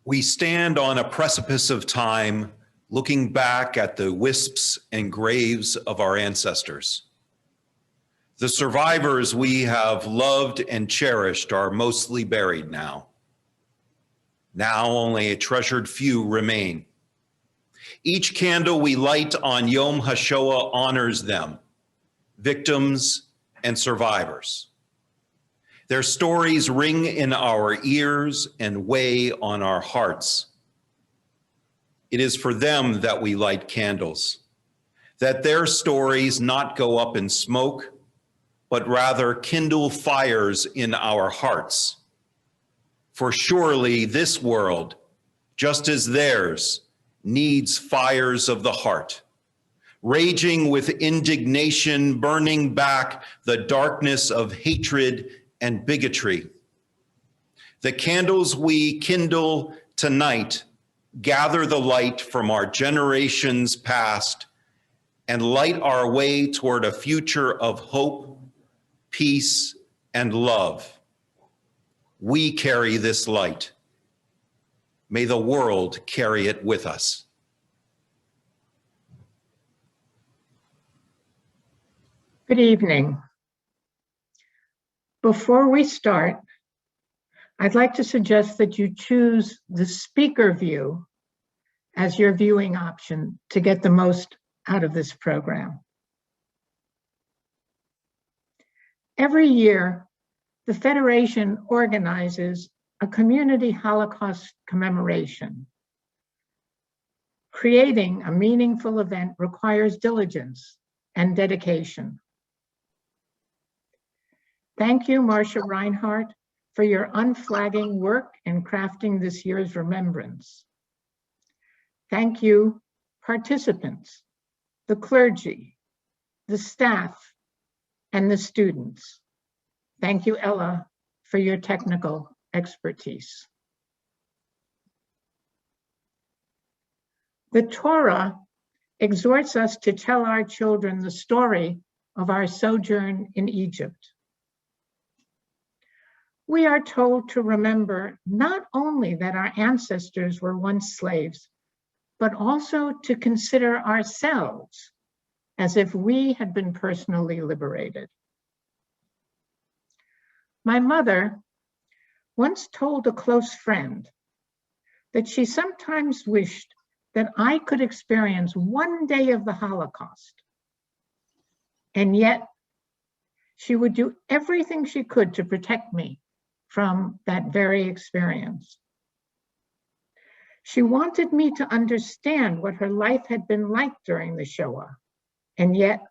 We stand on a precipice of time, looking back at the wisps and graves of our ancestors. The survivors we have loved and cherished are mostly buried now. Now only a treasured few remain. Each candle we light on Yom Hashoah honors them, victims and survivors. Their stories ring in our ears and weigh on our hearts. It is for them that we light candles, that their stories not go up in smoke, but rather kindle fires in our hearts. For surely this world, just as theirs, needs fires of the heart, raging with indignation, burning back the darkness of hatred and bigotry. The candles we kindle tonight gather the light from our generations past and light our way toward a future of hope, peace, and love. We carry this light. May the world carry it with us. Good evening. Before we start, I'd like to suggest that you choose the speaker view as your viewing option to get the most out of this program. Every year, the Federation organizes a community Holocaust commemoration. Creating a meaningful event requires diligence and dedication. Thank you, Marcia Reinhardt, for your unflagging work in crafting this year's remembrance. Thank you, participants, the clergy, the staff, and the students. Thank you, Ella, for your technical expertise. The Torah exhorts us to tell our children the story of our sojourn in Egypt. We are told to remember not only that our ancestors were once slaves, but also to consider ourselves as if we had been personally liberated. My mother once told a close friend that she sometimes wished that I could experience one day of the Holocaust, and yet she would do everything she could to protect me from that very experience. She wanted me to understand what her life had been like during the Shoah, and yet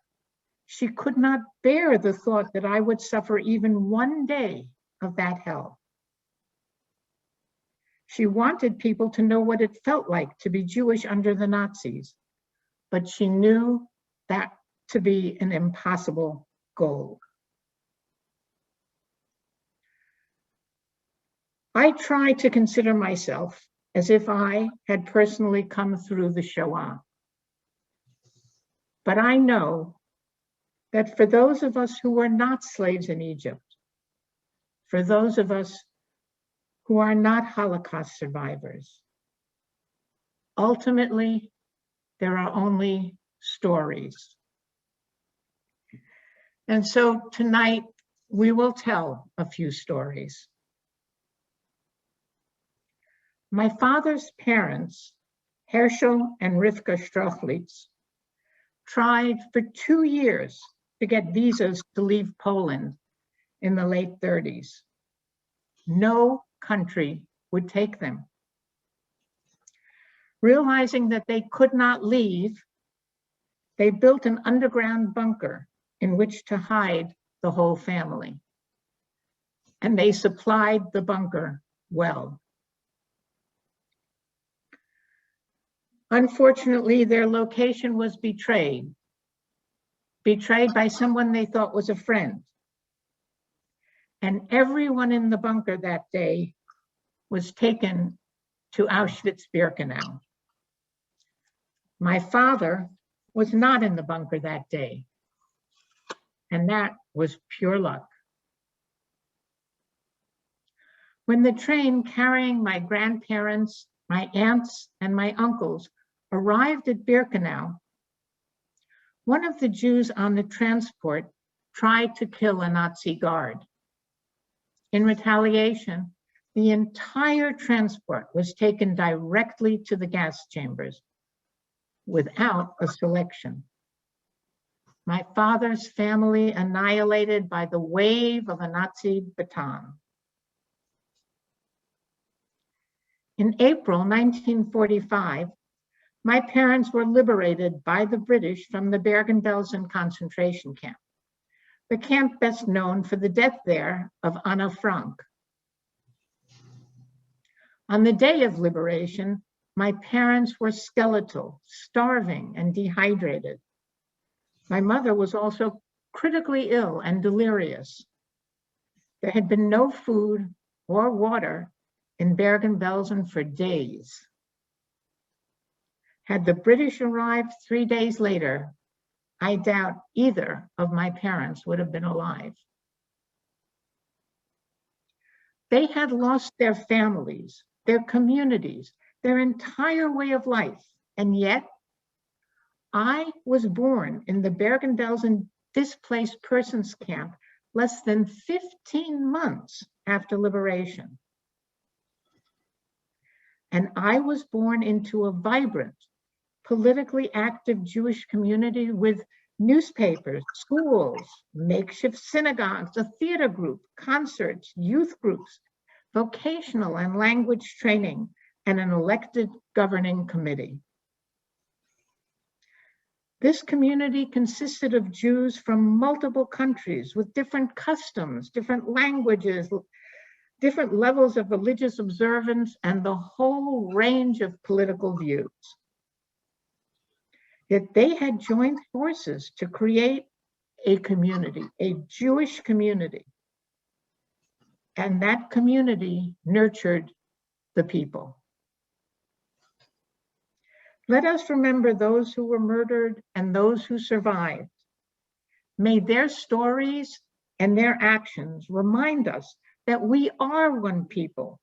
she could not bear the thought that I would suffer even one day of that hell. She wanted people to know what it felt like to be Jewish under the Nazis, but she knew that to be an impossible goal. I try to consider myself as if I had personally come through the Shoah. But I know that for those of us who were not slaves in Egypt, for those of us who are not Holocaust survivors, ultimately, there are only stories. And so tonight, we will tell a few stories. My father's parents, Herschel and Rivka Strochlitz, tried for 2 years to get visas to leave Poland in the late 30s. No country would take them. Realizing that they could not leave, they built an underground bunker in which to hide the whole family. And they supplied the bunker well. Unfortunately, their location was betrayed by someone they thought was a friend. And everyone in the bunker that day was taken to Auschwitz-Birkenau. My father was not in the bunker that day, and that was pure luck. When the train carrying my grandparents, my aunts, and my uncles arrived at Birkenau, one of the Jews on the transport tried to kill a Nazi guard. In retaliation, the entire transport was taken directly to the gas chambers without a selection. My father's family annihilated by the wave of a Nazi baton. In April 1945, my parents were liberated by the British from the Bergen-Belsen concentration camp, the camp best known for the death there of Anna Frank. On the day of liberation, my parents were skeletal, starving, and dehydrated. My mother was also critically ill and delirious. There had been no food or water in Bergen-Belsen for days. Had the British arrived 3 days later, I doubt either of my parents would have been alive. They had lost their families, their communities, their entire way of life, and yet I was born in the Bergen-Belsen displaced persons camp less than 15 months after liberation. And I was born into a vibrant, politically active Jewish community with newspapers, schools, makeshift synagogues, a theater group, concerts, youth groups, vocational and language training, and an elected governing committee. This community consisted of Jews from multiple countries with different customs, different languages, different levels of religious observance, and the whole range of political views. Yet they had joined forces to create a community, a Jewish community. And that community nurtured the people. Let us remember those who were murdered and those who survived. May their stories and their actions remind us that we are one people,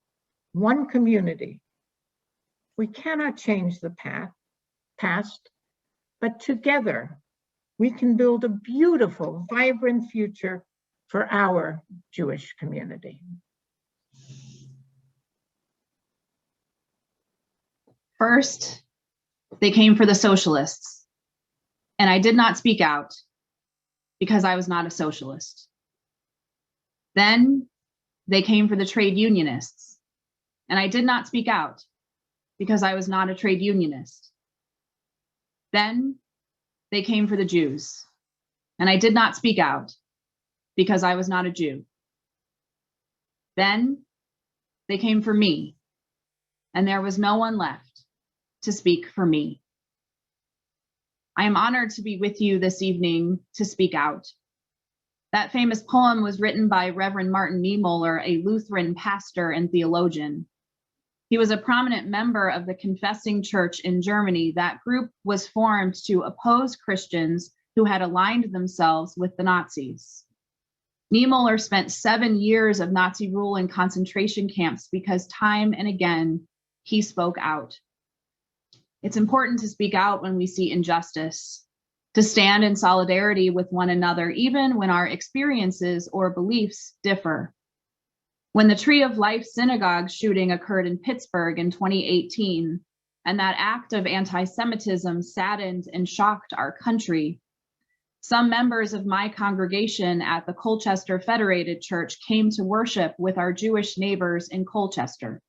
one community. We cannot change the past, but together we can build a beautiful, vibrant future for our Jewish community. First, they came for the socialists, and I did not speak out because I was not a socialist. Then they came for the trade unionists, and I did not speak out because I was not a trade unionist. Then they came for the Jews, and I did not speak out because I was not a Jew. Then they came for me, and there was no one left to speak for me. I am honored to be with you this evening to speak out. That famous poem was written by Reverend Martin Niemöller, a Lutheran pastor and theologian. He was a prominent member of the Confessing Church in Germany. That group was formed to oppose Christians who had aligned themselves with the Nazis. Niemöller spent 7 years of Nazi rule in concentration camps because time and again, he spoke out. It's important to speak out when we see injustice, to stand in solidarity with one another, even when our experiences or beliefs differ. When the Tree of Life synagogue shooting occurred in Pittsburgh in 2018, and that act of anti-Semitism saddened and shocked our country, some members of my congregation at the Colchester Federated Church came to worship with our Jewish neighbors in Colchester,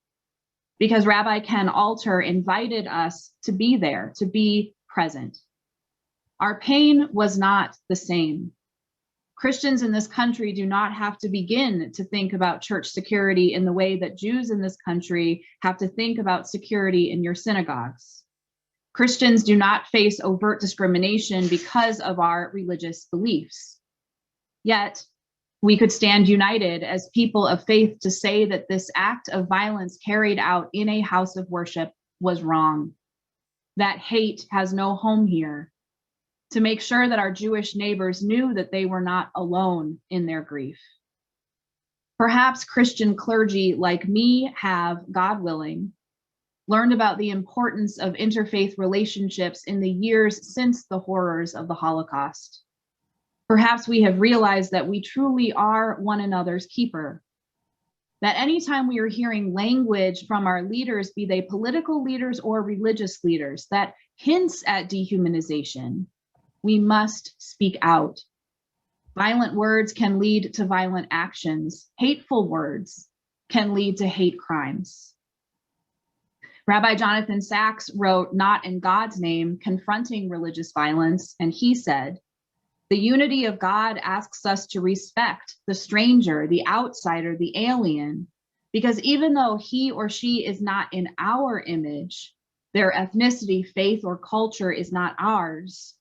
because Rabbi Ken Alter invited us to be there, to be present. Our pain was not the same. Christians in this country do not have to begin to think about church security in the way that Jews in this country have to think about security in your synagogues. Christians do not face overt discrimination because of our religious beliefs. Yet, we could stand united as people of faith to say that this act of violence carried out in a house of worship was wrong, that hate has no home here, to make sure that our Jewish neighbors knew that they were not alone in their grief. Perhaps Christian clergy like me have, God willing, learned about the importance of interfaith relationships in the years since the horrors of the Holocaust. Perhaps we have realized that we truly are one another's keeper. That anytime we are hearing language from our leaders, be they political leaders or religious leaders, that hints at dehumanization, we must speak out. Violent words can lead to violent actions. Hateful words can lead to hate crimes. Rabbi Jonathan Sacks wrote Not in God's Name, Confronting Religious Violence, and he said, the unity of God asks us to respect the stranger, the outsider, the alien, because even though he or she is not in our image, their ethnicity, faith, or culture is not ours,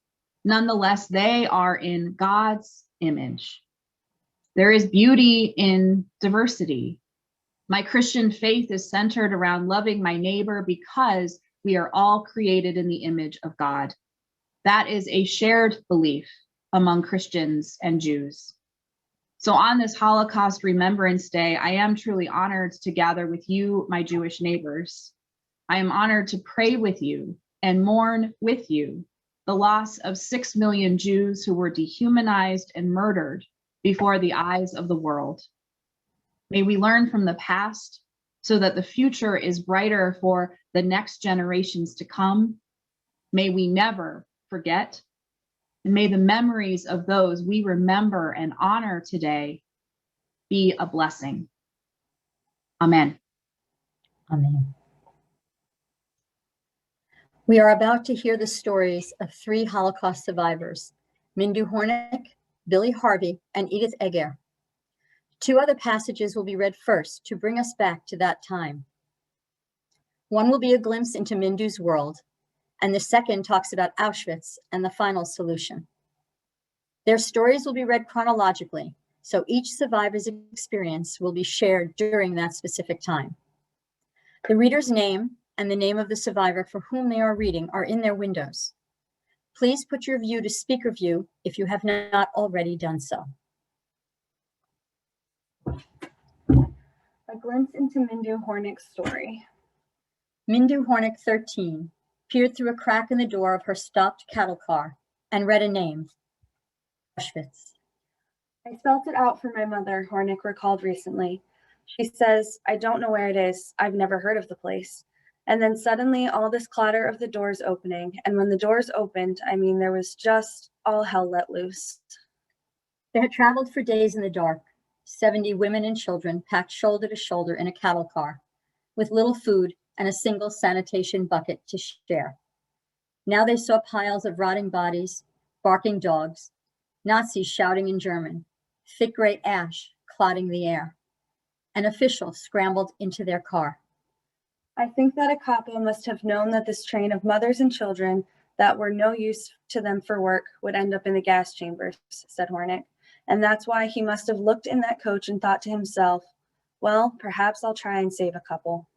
nonetheless, they are in God's image. There is beauty in diversity. My Christian faith is centered around loving my neighbor because we are all created in the image of God. That is a shared belief among Christians and Jews. So on this Holocaust Remembrance Day, I am truly honored to gather with you, my Jewish neighbors. I am honored to pray with you and mourn with you the loss of 6 million Jews who were dehumanized and murdered before the eyes of the world. May we learn from the past so that the future is brighter for the next generations to come. May we never forget. And may the memories of those we remember and honor today be a blessing. Amen. Amen. We are about to hear the stories of 3 Holocaust survivors, Mindu Hornick, Billy Harvey, and Edith Eger. 2 other passages will be read first to bring us back to that time. One will be a glimpse into Mindu's world, and the second talks about Auschwitz and the final solution. Their stories will be read chronologically, so each survivor's experience will be shared during that specific time. The reader's name and the name of the survivor for whom they are reading are in their windows. Please put your view to speaker view if you have not already done so. A glimpse into Mindu Hornick's story. Mindu Hornick, 13, peered through a crack in the door of her stopped cattle car and read a name, Auschwitz. I spelt it out for my mother, Hornick recalled recently. She says, I don't know where it is. I've never heard of the place. And then suddenly all this clatter of the doors opening. And when the doors opened, I mean, there was just all hell let loose. They had traveled for days in the dark, 70 women and children packed shoulder to shoulder in a cattle car, with little food and a single sanitation bucket to share. Now they saw piles of rotting bodies, barking dogs, Nazis shouting in German, thick gray ash clouding the air. An official scrambled into their car. I think that a capo must have known that this train of mothers and children that were no use to them for work would end up in the gas chambers, said Hornick. And that's why he must have looked in that coach and thought to himself, well, perhaps I'll try and save a couple.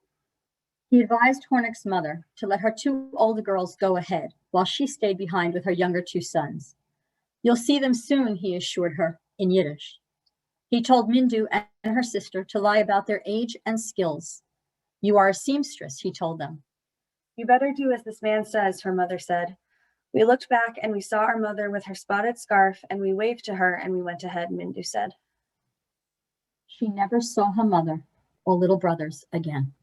He advised Hornick's mother to let her 2 older girls go ahead while she stayed behind with her younger 2 sons. You'll see them soon, he assured her in Yiddish. He told Mindu and her sister to lie about their age and skills. You are a seamstress, he told them. You better do as this man says, her mother said. We looked back and we saw our mother with her spotted scarf and we waved to her and we went ahead, Mindu said. She never saw her mother or little brothers again.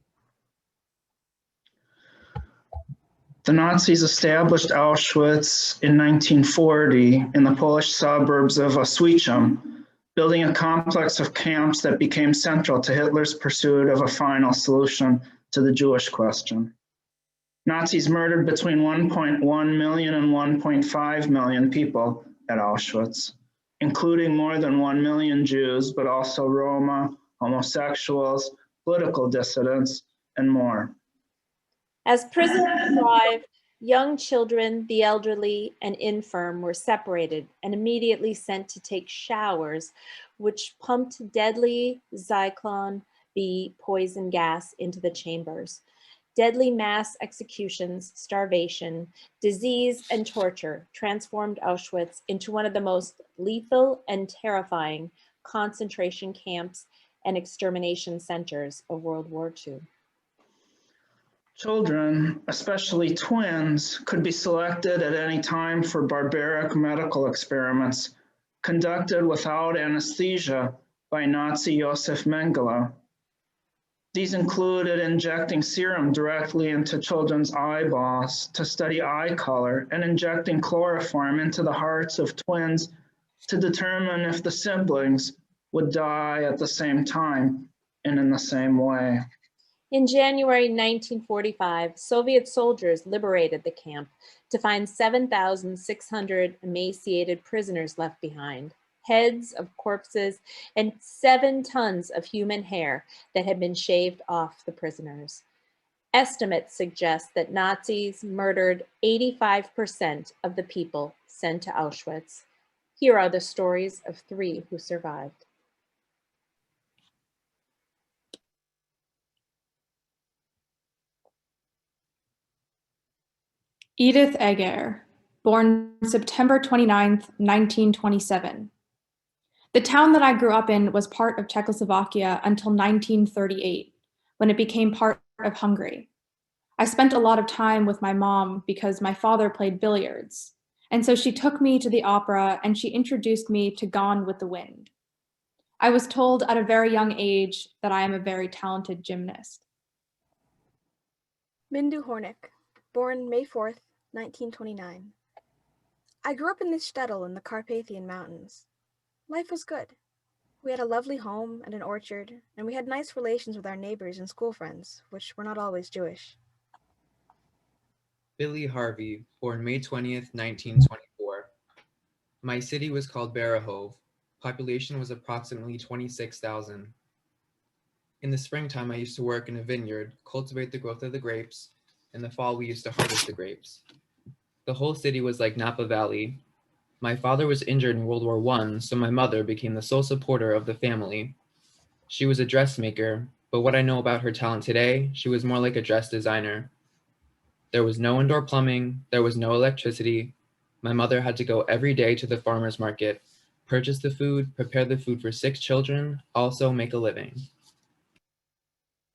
The Nazis established Auschwitz in 1940 in the Polish suburbs of Oswiecim, building a complex of camps that became central to Hitler's pursuit of a final solution to the Jewish question. Nazis murdered between 1.1 million and 1.5 million people at Auschwitz, including more than 1 million Jews, but also Roma, homosexuals, political dissidents, and more. As prisons thrived, young children, the elderly, and infirm were separated and immediately sent to take showers, which pumped deadly Zyklon B poison gas into the chambers. Deadly mass executions, starvation, disease, and torture transformed Auschwitz into one of the most lethal and terrifying concentration camps and extermination centers of World War II. Children, especially twins, could be selected at any time for barbaric medical experiments conducted without anesthesia by Nazi Josef Mengele. These included injecting serum directly into children's eyeballs to study eye color and injecting chloroform into the hearts of twins to determine if the siblings would die at the same time and in the same way. In January 1945, Soviet soldiers liberated the camp to find 7,600 emaciated prisoners left behind, heads of corpses, and 7 tons of human hair that had been shaved off the prisoners. Estimates suggest that Nazis murdered 85% of the people sent to Auschwitz. Here are the stories of 3 who survived. Edith Egger, born September 29th, 1927. The town that I grew up in was part of Czechoslovakia until 1938, when it became part of Hungary. I spent a lot of time with my mom because my father played billiards, and so she took me to the opera and she introduced me to Gone with the Wind. I was told at a very young age that I am a very talented gymnast. Mindu Hornick, born May 4th, 1929. I grew up in this shtetl in the Carpathian Mountains. Life was good. We had a lovely home and an orchard, and we had nice relations with our neighbors and school friends, which were not always Jewish. Billy Harvey, born May 20th, 1924. My city was called Barahove. Population was approximately 26,000. In the springtime, I used to work in a vineyard, cultivate the growth of the grapes. In the fall, we used to harvest the grapes. The whole city was like Napa Valley. My father was injured in World War I, so my mother became the sole supporter of the family. She was a dressmaker, but what I know about her talent today, she was more like a dress designer. There was no indoor plumbing, there was no electricity. My mother had to go every day to the farmer's market, purchase the food, prepare the food for 6 children, also make a living.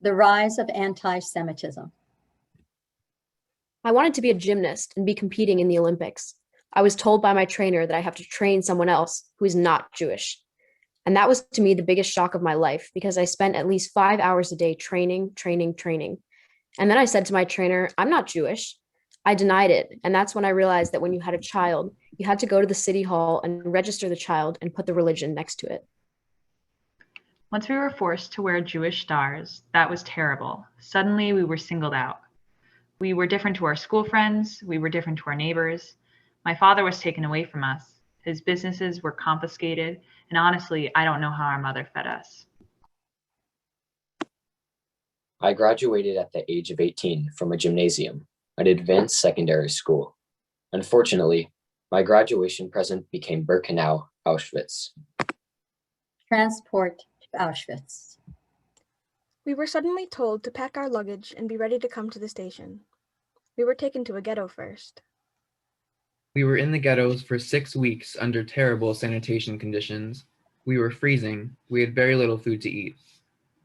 The rise of anti-Semitism. I wanted to be a gymnast and be competing in the Olympics. I was told by my trainer that I have to train someone else who is not Jewish. And that was to me the biggest shock of my life because I spent at least 5 hours a day training. And then I said to my trainer, I'm not Jewish. I denied it. And that's when I realized that when you had a child, you had to go to the city hall and register the child and put the religion next to it. Once we were forced to wear Jewish stars, that was terrible. Suddenly we were singled out. We were different to our school friends. We were different to our neighbors. My father was taken away from us. His businesses were confiscated. And honestly, I don't know how our mother fed us. I graduated at the age of 18 from a gymnasium, an advanced secondary school. Unfortunately, my graduation present became Birkenau, Auschwitz. Transport to Auschwitz. We were suddenly told to pack our luggage and be ready to come to the station. We were taken to a ghetto first. We were in the ghettos for 6 weeks under terrible sanitation conditions. We were freezing. We had very little food to eat.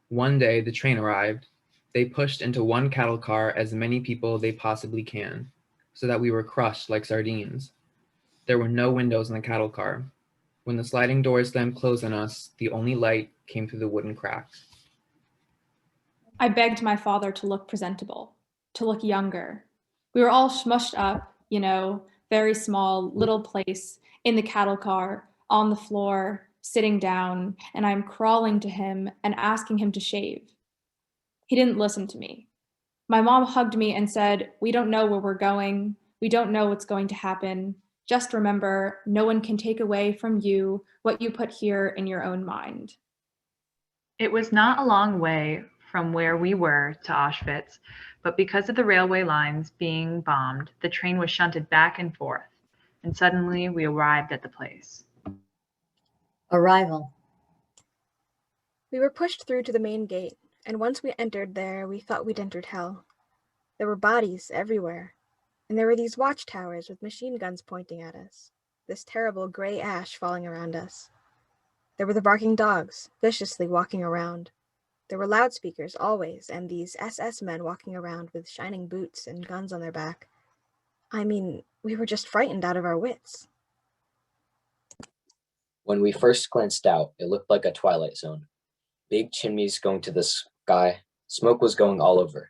One day, the train arrived. They pushed into one cattle car as many people they possibly can, so that we were crushed like sardines. There were no windows in the cattle car. When the sliding doors slammed closed on us, the only light came through the wooden cracks. I begged my father to look presentable, to look younger. We were all smushed up, very small little place in the cattle car, on the floor, sitting down, and I'm crawling to him and asking him to shave. He didn't listen to me. My mom hugged me and said, "We don't know where we're going. We don't know what's going to happen. Just remember, no one can take away from you what you put here in your own mind." It was not a long way from where we were to Auschwitz, but because of the railway lines being bombed, the train was shunted back and forth, and suddenly we arrived at the place. Arrival. We were pushed through to the main gate, and once we entered there, we thought we'd entered hell. There were bodies everywhere, and there were these watchtowers with machine guns pointing at us, this terrible gray ash falling around us. There were the barking dogs, viciously walking around. There were loudspeakers always, and these SS men walking around with shining boots and guns on their back. I mean, we were just frightened out of our wits. When we first glanced out, it looked like a twilight zone. Big chimneys going to the sky, smoke was going all over.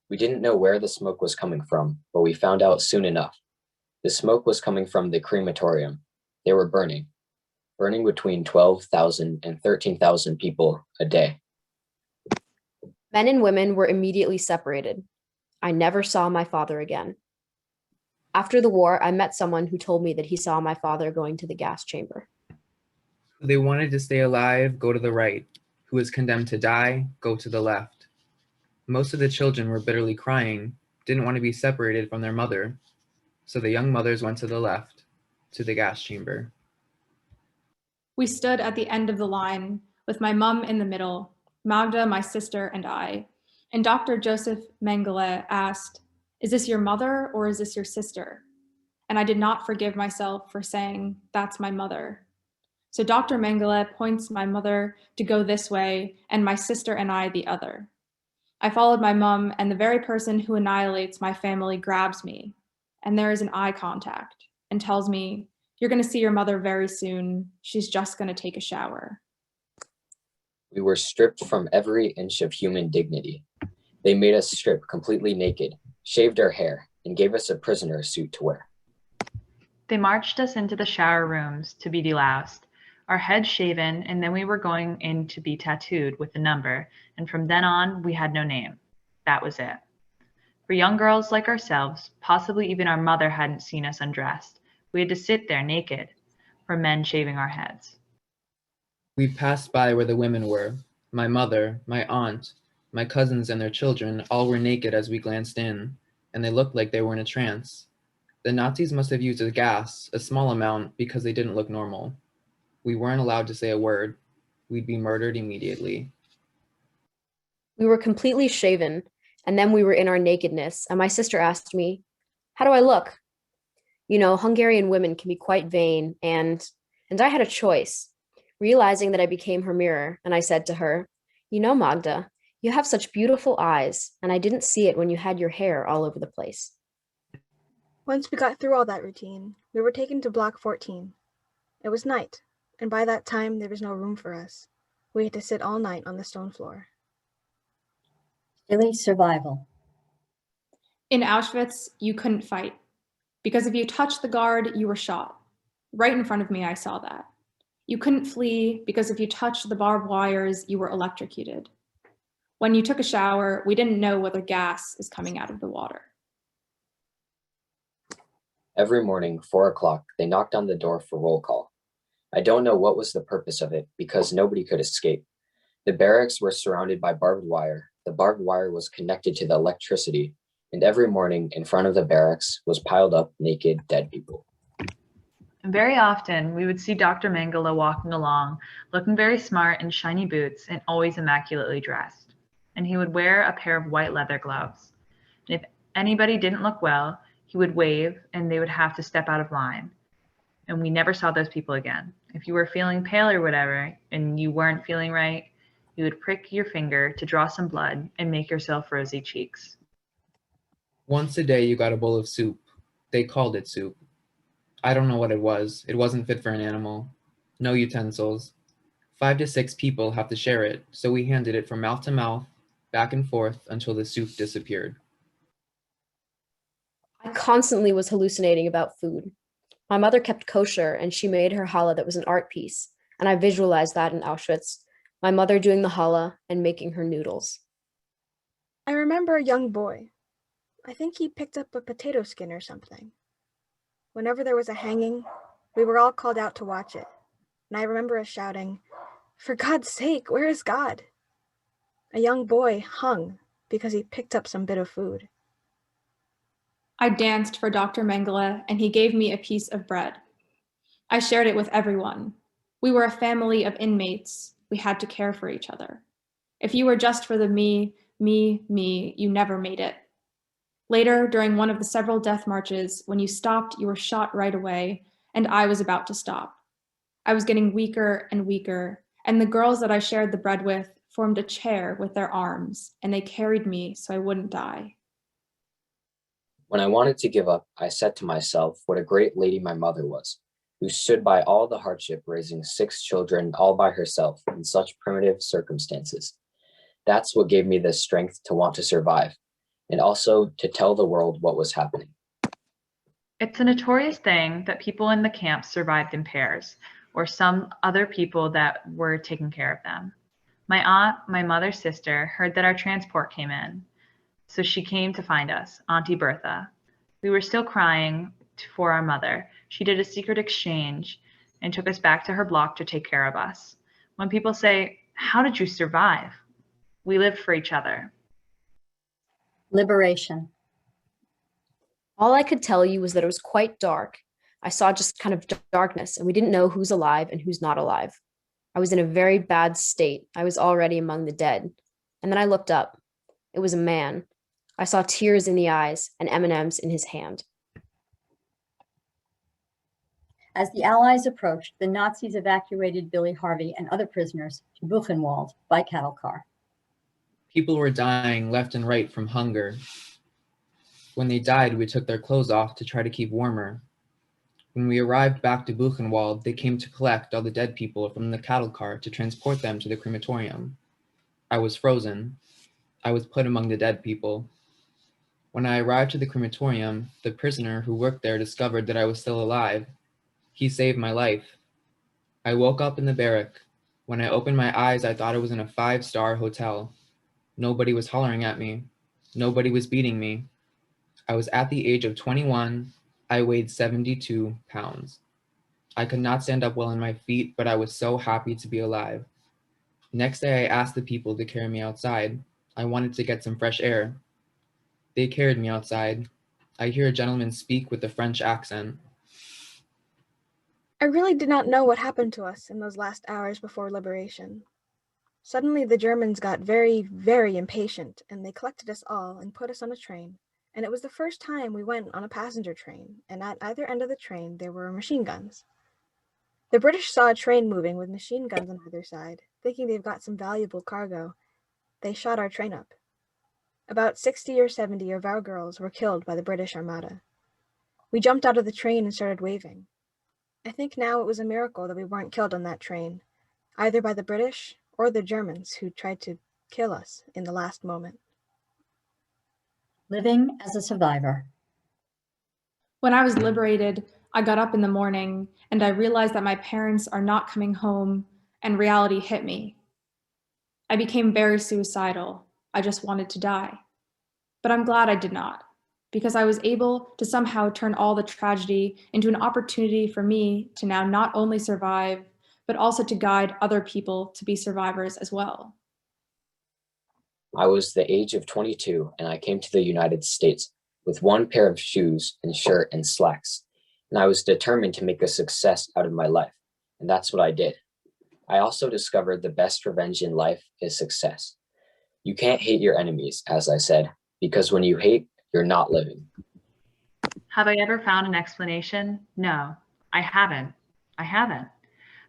We didn't know where the smoke was coming from, but we found out soon enough. The smoke was coming from the crematorium. They were burning between 12,000 and 13,000 people a day. Men and women were immediately separated. I never saw my father again. After the war, I met someone who told me that he saw my father going to the gas chamber. Who they wanted to stay alive, go to the right. Who was condemned to die, go to the left. Most of the children were bitterly crying, didn't want to be separated from their mother. So the young mothers went to the left, to the gas chamber. We stood at the end of the line with my mom in the middle, Magda, my sister, and I. And Dr. Joseph Mengele asked, "Is this your mother or is this your sister?" And I did not forgive myself for saying, "That's my mother." So Dr. Mengele points my mother to go this way and my sister and I the other. I followed my mom, and the very person who annihilates my family grabs me, and there is an eye contact and tells me, "You're going to see your mother very soon. She's just going to take a shower." We were stripped from every inch of human dignity. They made us strip completely naked, shaved our hair, and gave us a prisoner suit to wear. They marched us into the shower rooms to be deloused, our heads shaven, and then we were going in to be tattooed with a number, and from then on, we had no name. That was it. For young girls like ourselves, possibly even our mother hadn't seen us undressed. We had to sit there naked, for men shaving our heads. We passed by where the women were. My mother, my aunt, my cousins and their children all were naked as we glanced in, and they looked like they were in a trance. The Nazis must have used a gas, a small amount, because they didn't look normal. We weren't allowed to say a word. We'd be murdered immediately. We were completely shaven, and then we were in our nakedness, and my sister asked me, "How do I look?" You know, Hungarian women can be quite vain, and I had a choice. Realizing that I became her mirror, and I said to her, "You know, Magda, you have such beautiful eyes, and I didn't see it when you had your hair all over the place." Once we got through all that routine, we were taken to Block 14. It was night, and by that time there was no room for us. We had to sit all night on the stone floor. Philly survival. In Auschwitz, you couldn't fight, because if you touched the guard, you were shot. Right in front of me, I saw that. You couldn't flee, because if you touched the barbed wires, you were electrocuted. When you took a shower, we didn't know whether gas is coming out of the water. Every morning, 4 o'clock, they knocked on the door for roll call. I don't know what was the purpose of it, because nobody could escape. The barracks were surrounded by barbed wire. The barbed wire was connected to the electricity, and every morning in front of the barracks was piled up naked, dead people. And very often, we would see Dr. Mengele walking along, looking very smart in shiny boots and always immaculately dressed. And he would wear a pair of white leather gloves. And if anybody didn't look well, he would wave and they would have to step out of line. And we never saw those people again. If you were feeling pale or whatever, and you weren't feeling right, you would prick your finger to draw some blood and make yourself rosy cheeks. Once a day, you got a bowl of soup. They called it soup. I don't know what it was. It wasn't fit for an animal. No utensils. 5 to 6 people have to share it, so we handed it from mouth to mouth, back and forth until the soup disappeared. I constantly was hallucinating about food. My mother kept kosher, and she made her challah that was an art piece, and I visualized that in Auschwitz, my mother doing the challah and making her noodles. I remember a young boy. I think he picked up a potato skin or something. Whenever there was a hanging, we were all called out to watch it, and I remember us shouting, "For God's sake, where is God?" A young boy hung because he picked up some bit of food. I danced for Dr. Mengele, and he gave me a piece of bread. I shared it with everyone. We were a family of inmates. We had to care for each other. If you were just for the me, you never made it. Later, during one of the several death marches, when you stopped, you were shot right away, and I was about to stop. I was getting weaker and weaker, and the girls that I shared the bread with formed a chair with their arms, and they carried me so I wouldn't die. When I wanted to give up, I said to myself what a great lady my mother was, who stood by all the hardship raising 6 children all by herself in such primitive circumstances. That's what gave me the strength to want to survive, and also to tell the world what was happening. It's a notorious thing that people in the camps survived in pairs, or some other people that were taking care of them. My aunt, my mother's sister, heard that our transport came in, so she came to find us, Auntie Bertha. We were still crying for our mother. She did a secret exchange and took us back to her block to take care of us. When people say, "How did you survive?" We lived for each other. Liberation. All I could tell you was that it was quite dark. I saw just kind of darkness, and we didn't know who's alive and who's not alive. I was in a very bad state. I was already among the dead. And then I looked up. It was a man. I saw tears in the eyes and M&Ms in his hand. As the Allies approached, the Nazis evacuated Billy Harvey and other prisoners to Buchenwald by cattle car. People were dying left and right from hunger. When they died, we took their clothes off to try to keep warmer. When we arrived back to Buchenwald, they came to collect all the dead people from the cattle car to transport them to the crematorium. I was frozen. I was put among the dead people. When I arrived to the crematorium, the prisoner who worked there discovered that I was still alive. He saved my life. I woke up in the barrack. When I opened my eyes, I thought I was in a 5-star hotel. Nobody was hollering at me. Nobody was beating me. I was at the age of 21. I weighed 72 pounds. I could not stand up well on my feet, but I was so happy to be alive. Next day, I asked the people to carry me outside. I wanted to get some fresh air. They carried me outside. I hear a gentleman speak with a French accent. I really did not know what happened to us in those last hours before liberation. Suddenly the Germans got very, very impatient, and they collected us all and put us on a train. And it was the first time we went on a passenger train, and at either end of the train there were machine guns. The British saw a train moving with machine guns on either side, thinking they've got some valuable cargo. They shot our train up. About 60 or 70 of our girls were killed by the British Armada. We jumped out of the train and started waving. I think now it was a miracle that we weren't killed on that train, either by the British or the Germans who tried to kill us in the last moment. Living as a survivor. When I was liberated, I got up in the morning and I realized that my parents are not coming home, and reality hit me. I became very suicidal. I just wanted to die. But I'm glad I did not, because I was able to somehow turn all the tragedy into an opportunity for me to now not only survive, but also to guide other people to be survivors as well. I was the age of 22 and I came to the United States with one pair of shoes and shirt and slacks. And I was determined to make a success out of my life. And that's what I did. I also discovered the best revenge in life is success. You can't hate your enemies, as I said, because when you hate, you're not living. Have I ever found an explanation? No, I haven't.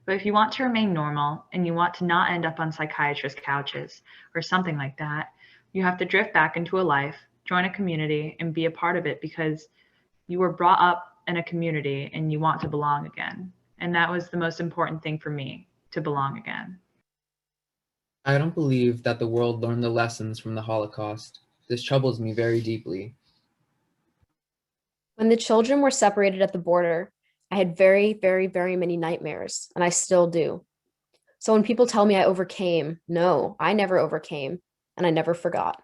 But if you want to remain normal and you want to not end up on psychiatrist couches or something like that, you have to drift back into a life, join a community, and be a part of it because you were brought up in a community and you want to belong again. And that was the most important thing for me, to belong again. I don't believe that the world learned the lessons from the Holocaust. This troubles me very deeply. When the children were separated at the border, I had very, very, very many nightmares, and I still do. So when people tell me I overcame, no, I never overcame, and I never forgot.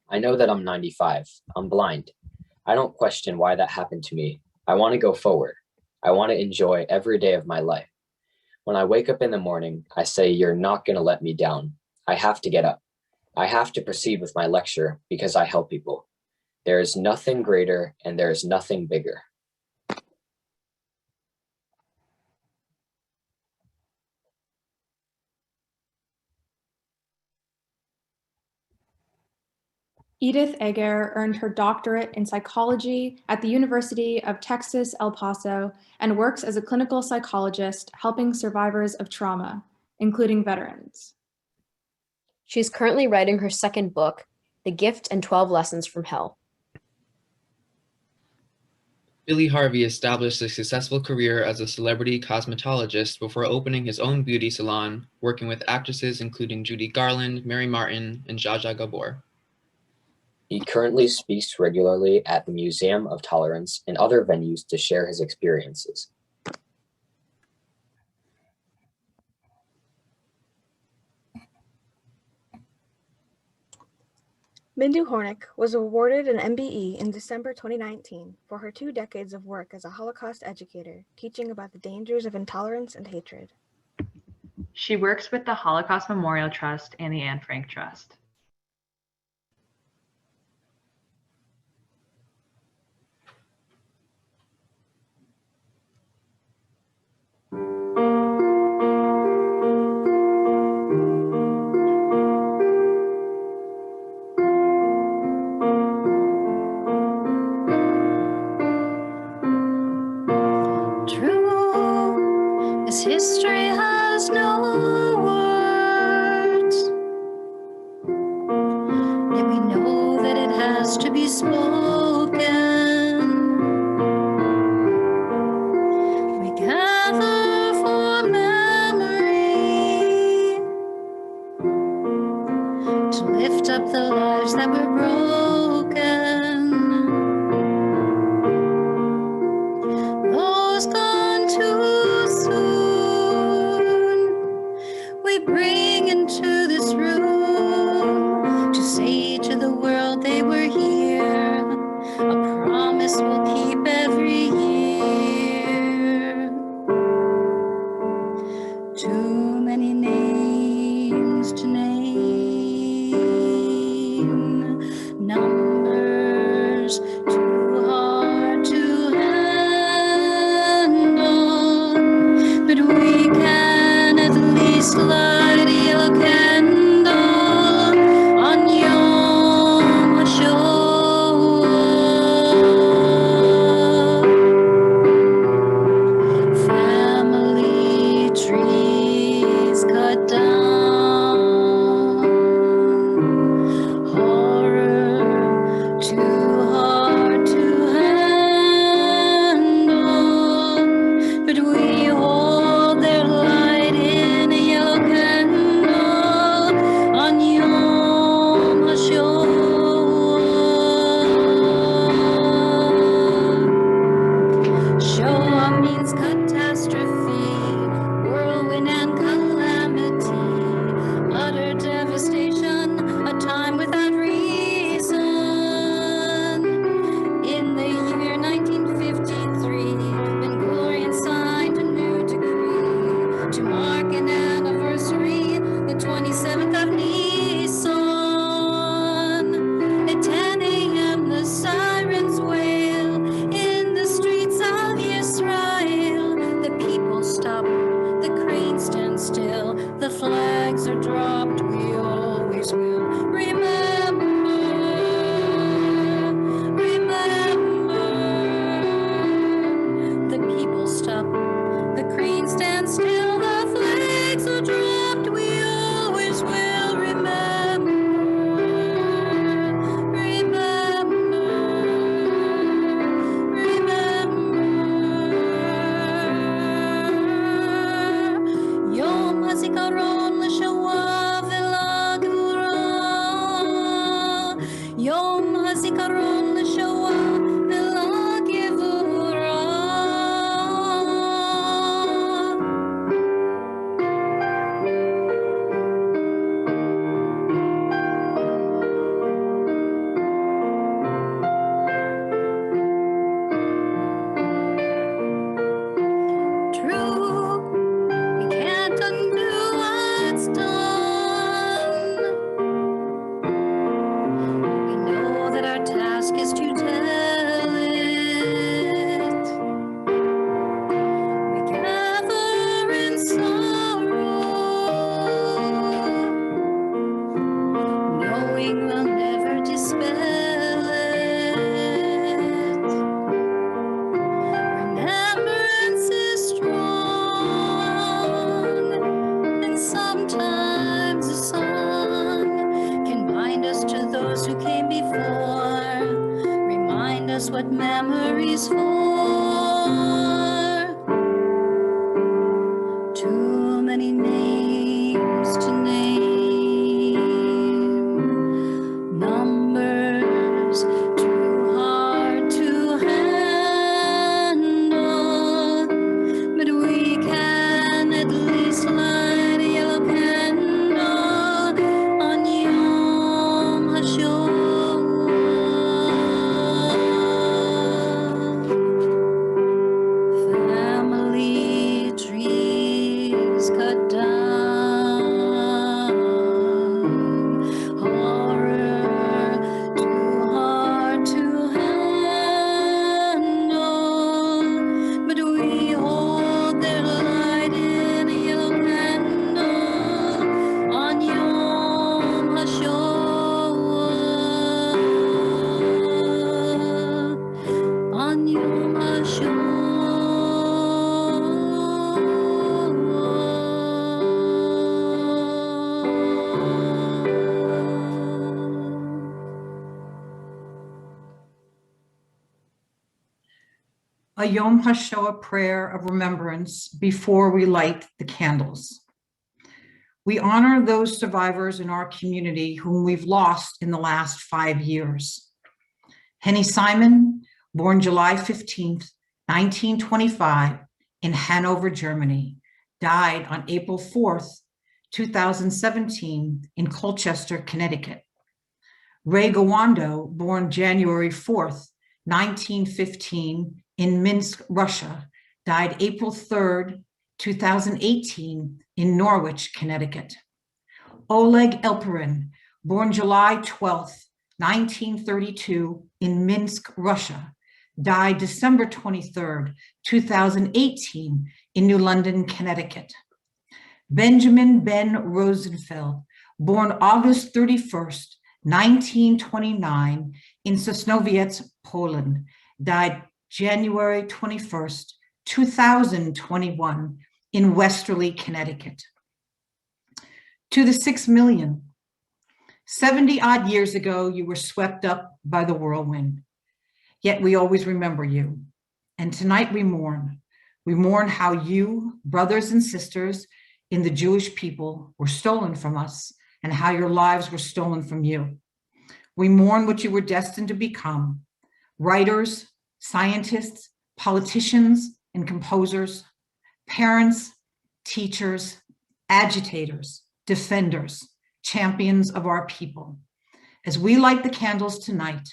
I know that I'm 95. I'm blind. I don't question why that happened to me. I want to go forward. I want to enjoy every day of my life. When I wake up in the morning, I say, you're not going to let me down. I have to get up. I have to proceed with my lecture because I help people. There is nothing greater and there is nothing bigger. Edith Egger earned her doctorate in psychology at the University of Texas, El Paso, and works as a clinical psychologist helping survivors of trauma, including veterans. She's currently writing her second book, The Gift and 12 Lessons from Hell. Billy Harvey established a successful career as a celebrity cosmetologist before opening his own beauty salon, working with actresses including Judy Garland, Mary Martin, and Zsa Zsa Gabor. He currently speaks regularly at the Museum of Tolerance and other venues to share his experiences. Mindu Hornick was awarded an MBE in December 2019 for her 2 decades of work as a Holocaust educator, teaching about the dangers of intolerance and hatred. She works with the Holocaust Memorial Trust and the Anne Frank Trust. True, this history has no words, yet we know that it has to be spoken. We gather for memory, to lift up the lives that were broken. Those gone too soon, we bring into this room to say to the world they were here, a promise we'll keep every year. Too many names to name, numbers too hard to handle, but we can at least light a yellow candle on Yom Hashoah. Family trees cut down, horror too hard to handle, but we hold their light in a yellow candle on Yom Hashoah. Shoah means catastrophe, whirlwind and calamity, utter devastation, a time without reason. In the year 1953, Ben Gurion signed a new decree to mark an anniversary, the 27th of Nisan. At 10 a.m. the sirens wail in the streets of Israel. The people stop, the cranes stand still, the flags are dropped, we always will remember, remember. The people stop, the cranes stand still, the flags are dropped, we always will remember, remember, remember. Yom HaZikaron l'Shoah v'l'Gvura, Yom HaZikaron l'Shoah v'l'Gvura. True, we can't undo what's done. We know that our task is for. Too many names to name, numbers too hard to handle, but we can at least light a yellow candle on Yom Hashoah. Family trees cut down, horror too hard to handle, but we hold their light in a yellow candle on Yom Hashoah, on Yom A Yom Hashoah prayer of remembrance before we light the candles. We honor those survivors in our community whom we've lost in the last 5 years. Henny Simon, born July 15th, 1925 in Hanover, Germany, died on April 4th, 2017 in Colchester, Connecticut. Ray Gawando, born January 4th, 1915 in Minsk, Russia, died April 3rd, 2018 in Norwich, Connecticut. Oleg Elperin, born July 12th, 1932 in Minsk, Russia, died December 23rd, 2018 in New London, Connecticut. Benjamin Ben Rosenfeld, born August 31st, 1929 in Sosnowiec, Poland, died January 21st, 2021 in Westerly, Connecticut. To the 6 million, 70 odd years ago, you were swept up by the whirlwind, yet we always remember you. And tonight we mourn. We mourn how you, brothers and sisters in the Jewish people, were stolen from us and how your lives were stolen from you. We mourn what you were destined to become: writers, scientists, politicians, and composers, parents, teachers, agitators, defenders, champions of our people. As we light the candles tonight,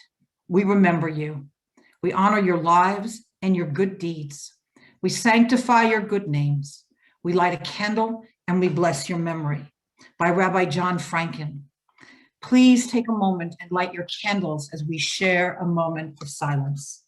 we remember you. We honor your lives and your good deeds. We sanctify your good names. We light a candle and we bless your memory. By Rabbi John Franken. Please take a moment and light your candles as we share a moment of silence.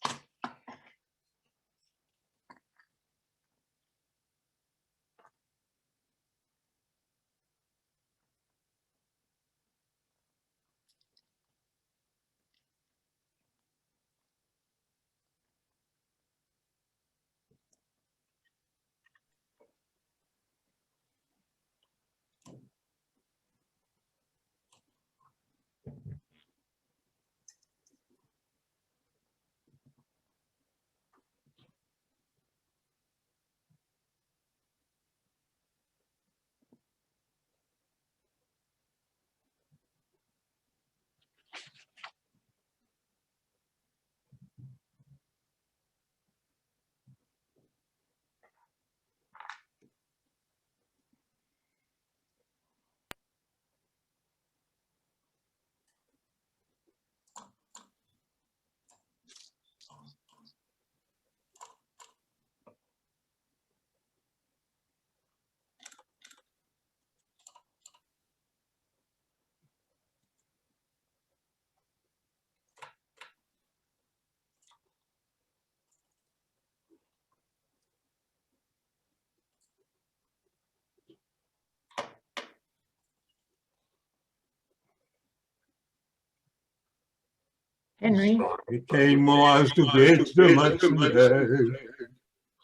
Henry. Came was to get the matching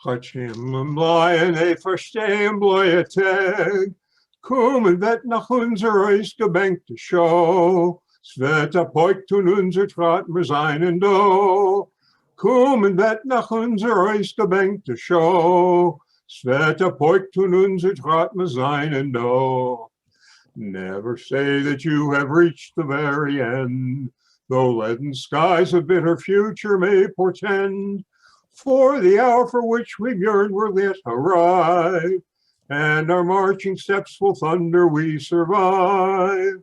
Hatchim and Blind, they verstehen blue tag. Kommen wird nach unser Reis gebankte Show. Es wird a Poik tun unser Trat wir seinen do. kommen wird nach unser Eis gebenkte Show. Sveta poik tun unser trat me seinen do. Never say that you have reached the very end, though leaden skies a bitter future may portend. For the hour for which we yearn will yet arrive, and our marching steps will thunder we survive.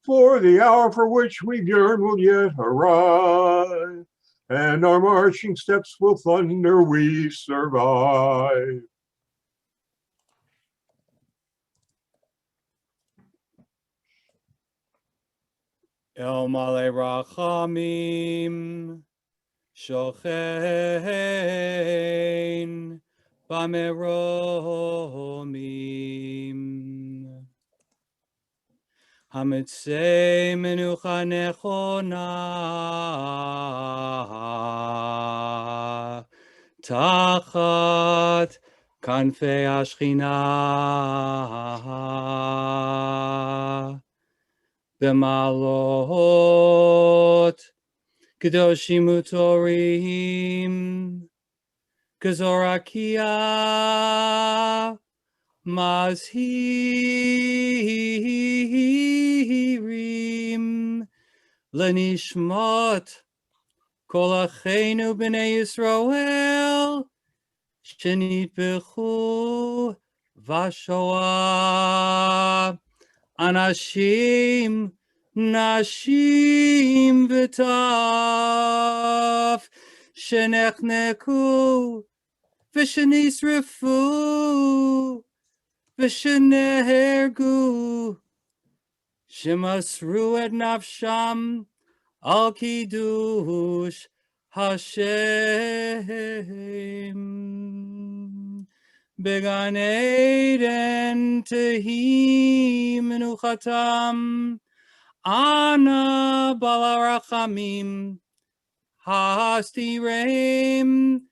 For the hour for which we yearn will yet arrive, and our marching steps will thunder we survive. El Male Rachamim Shochein Bameromim Hamitzei Menucha Nechona Tachat Kanfei Ashchina Bemalot Kedoshim Utorim Kazorakia Mazhirim Lenishmot Kol Acheinu B'nei Yisrael Shenitbechu Vashoah Anashim Nashim V'taf Shenechneku V'shenisrefu V'shenehergu Shemasru et nafsham Al Kiddush Hashem Began Eden Tehi Menuchatam Ana Balarachamim Hasti Reim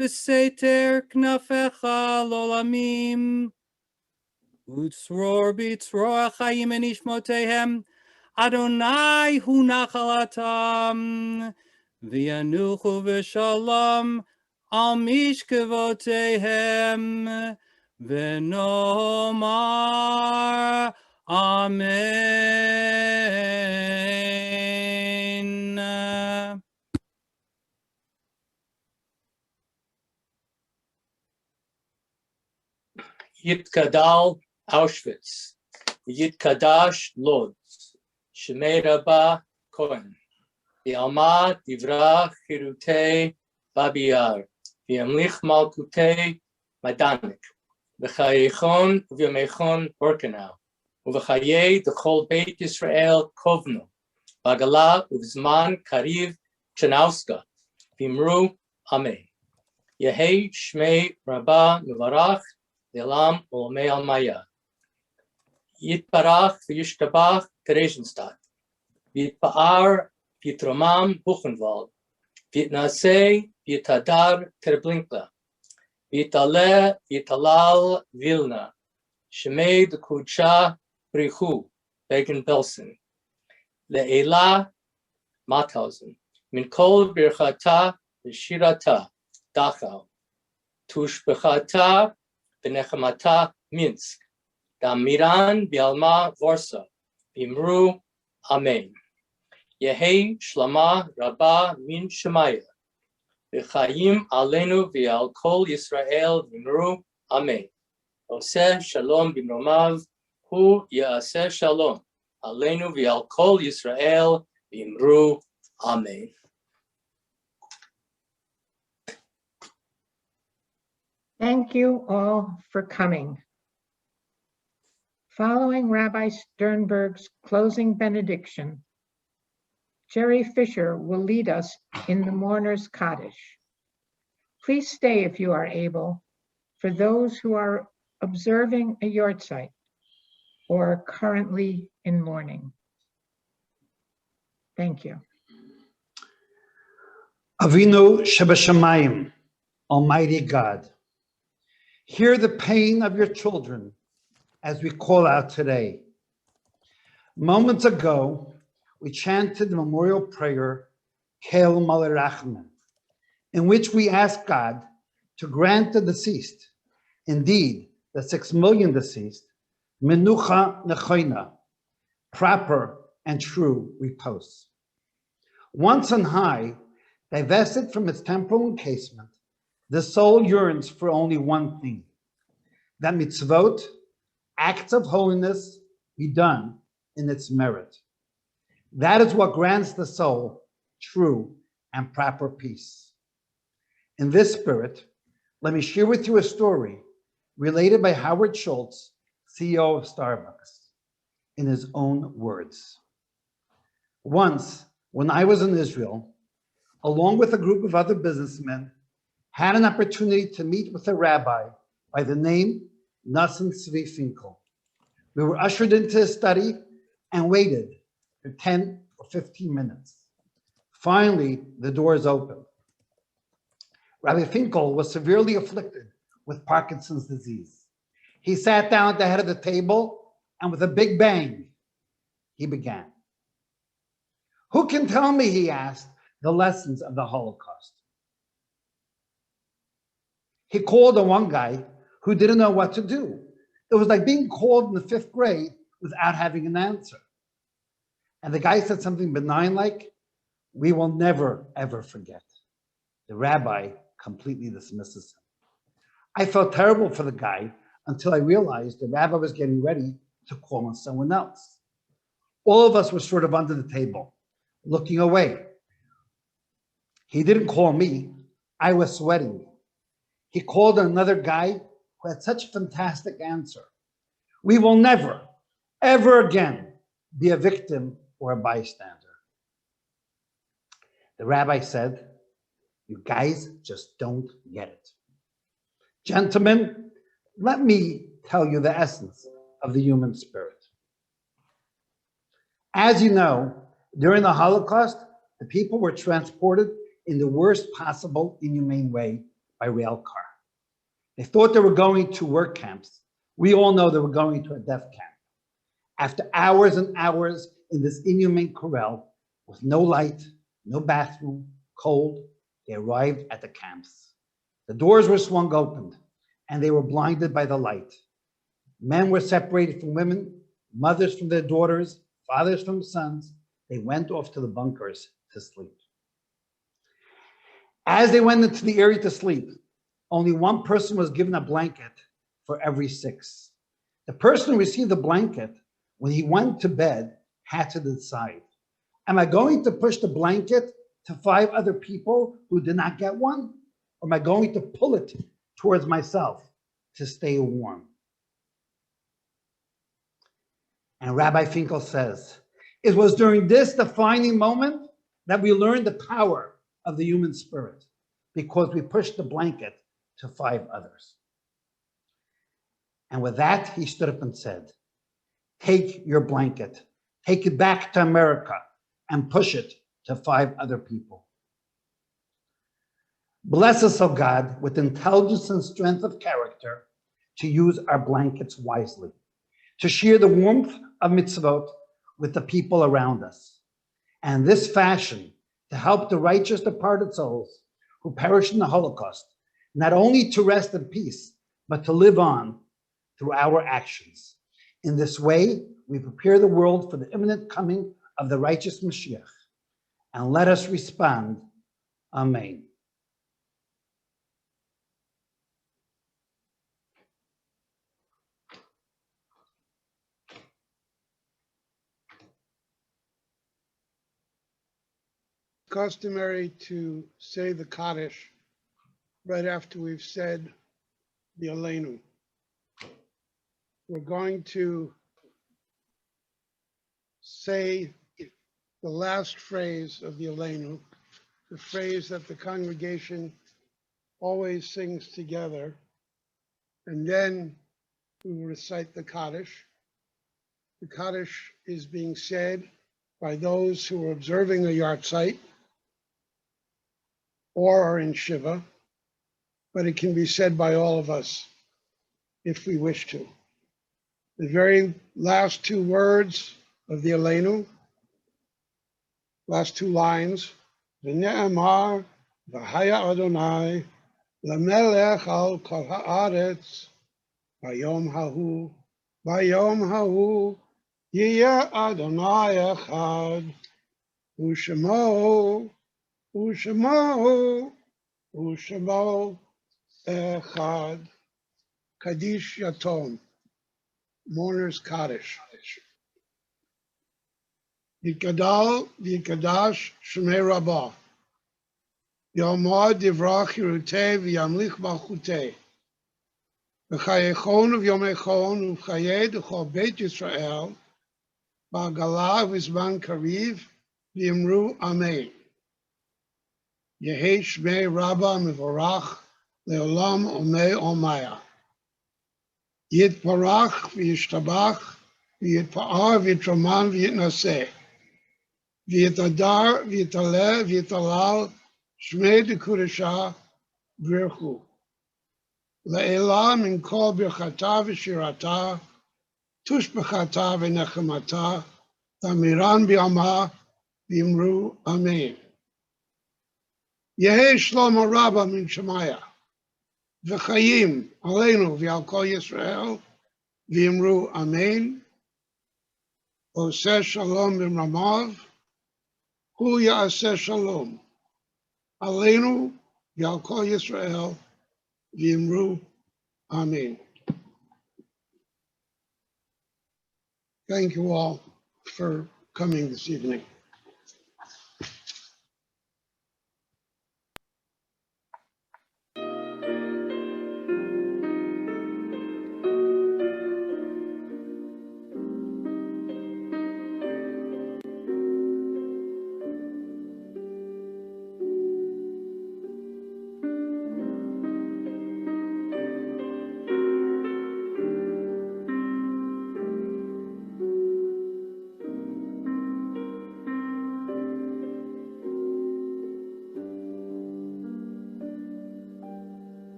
Beseter Knafecha Lolamim Utzror Bitzror Achayim Enishmotehem Adonai Hu Nachalatam V'yanuchu v'shalom Al mishkavotehem v'nomar amen. Yitkadal Auschwitz, Yitkadash Lod, Shemei Rabba Cohen, V'alma Divra Chirutei Babiyar, V'yamlich Malkutei Madanik, V'chayechon V'yamechon Birkenau, V'chayei D'chol Beit Yisrael Kovnu, Bagala Uvzman Kariv Chanauska, V'imru Amen. Yehei Shmei Rabba Mevarach, Lelam Olamei Almaya. Yitparach V'yishtabach Theresienstadt. Yitpa'ar V'yitromam Buchenwald. V'yitnasei V'yitadar Terblinkla. V'yitale V'yitalal Vilna. Shemei D'kudsha Brichu Bergen-Belsen. Le'ela Mauthausen. Min kol birchata v'shirata Dachau. Tushbechata v'nechamata Minsk. Damiran Bialma Warsaw. V'imru Amen. Yehei Shlama Rabba Min Shemaya. V'chayim Alenu V'al Kol Yisrael V'imru Amen. Oseh Shalom B'mromav Hu Ya'aseh Shalom. Alenu V'al Kol Yisrael V'imru Amen. Thank you all for coming. Following Rabbi Sternberg's closing benediction, Jerry Fisher will lead us in the mourner's Kaddish. Please stay if you are able for those who are observing a yahrzeit or are currently in mourning. Thank you. Avinu Shebashamayim, Almighty God, hear the pain of your children as we call out today. Moments ago, we chanted the memorial prayer, Kel Malei Rachamim, in which we ask God to grant the deceased, indeed the 6 million deceased, menucha nechoina, proper and true repose. Once on high, divested from its temporal encasement, the soul yearns for only one thing, that mitzvot, acts of holiness, be done in its merit. That is what grants the soul true and proper peace. In this spirit, let me share with you a story related by Howard Schultz, CEO of Starbucks, in his own words. Once, when I was in Israel, along with a group of other businessmen, had an opportunity to meet with a rabbi by the name Nassim Tzvi Finkel. We were ushered into his study and waited for 10 or 15 minutes. Finally, the doors opened. Rabbi Finkel was severely afflicted with Parkinson's disease. He sat down at the head of the table and with a big bang, he began. Who can tell me, he asked, the lessons of the Holocaust? He called on one guy who didn't know what to do. It was like being called in the 5th grade without having an answer. And the guy said something benign like, we will never, ever forget. The rabbi completely dismisses him. I felt terrible for the guy until I realized the rabbi was getting ready to call on someone else. All of us were sort of under the table, looking away. He didn't call me. I was sweating. He called on another guy who had such a fantastic answer. We will never, ever again be a victim or a bystander. The rabbi said, you guys just don't get it. Gentlemen, let me tell you the essence of the human spirit. As you know, during the Holocaust, the people were transported in the worst possible inhumane way by rail car. They thought they were going to work camps. We all know they were going to a death camp. After hours and hours in this inhumane corral, with no light, no bathroom, cold, they arrived at the camps. The doors were swung open, and they were blinded by the light. Men were separated from women, mothers from their daughters, fathers from sons. They went off to the bunkers to sleep. As they went into the area to sleep, only one person was given a blanket for every 6. The person who received the blanket, when he went to bed, had to decide, am I going to push the blanket to 5 other people who did not get one? Or am I going to pull it towards myself to stay warm? And Rabbi Finkel says, it was during this defining moment that we learned the power of the human spirit, because we pushed the blanket to 5 others. And with that, he stood up and said, take your blanket, take it back to America and push it to 5 other people. Bless us, O God, with intelligence and strength of character to use our blankets wisely, to share the warmth of mitzvot with the people around us. And in this fashion, to help the righteous departed souls who perished in the Holocaust, not only to rest in peace, but to live on through our actions. In this way, we prepare the world for the imminent coming of the righteous Mashiach. And let us respond, Amen. Customary to say the Kaddish right after we've said the Aleinu. We're going to say the last phrase of the Aleinu, the phrase that the congregation always sings together, and then we will recite the Kaddish. The Kaddish is being said by those who are observing a yahrzeit or are in Shiva, but it can be said by all of us if we wish to. The very last 2 words of the Aleinu, last 2 lines, V'ne'amar V'haya Adonai Lamelech al kol haaretz Bayom hahu Yiyeh Adonai echad U'shemo echad. Kaddish Yatom, Mourner's Kaddish. V'kadash Shmei Rabbah. Yomad Divrach Yerutei V'yamlich Malchutei. V'chayechon V'yomechon V'chayed V'chol Beit Yisrael Ba'galah V'zman Kariv V'yimru Amen. Yehei Shmei Rabbah Mevorach Leolam Omei Omaya. Yitparach V'yishtabach V'yitpa'ar V'yitroman V'yitnaseh. V'yitadar V'yitaleh V'yitalal Shmei Dekudashah Birchu. Le'elah min kol birchata v'shirata, tushbechata v'nechemata, tamiran bi'ama v'imru amen. Yehei Shlomo Rabba min Shemaya, v'chayim aleinu v'al kol Yisrael, v'imru amen. Oseh shalom b'mramav, hu ya'aseh shalom. Aleinu v'al kol Yisrael, v'imru amen. Thank you all for coming this evening.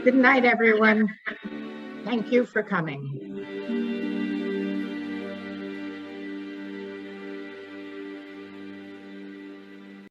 Good night, everyone. Thank you for coming.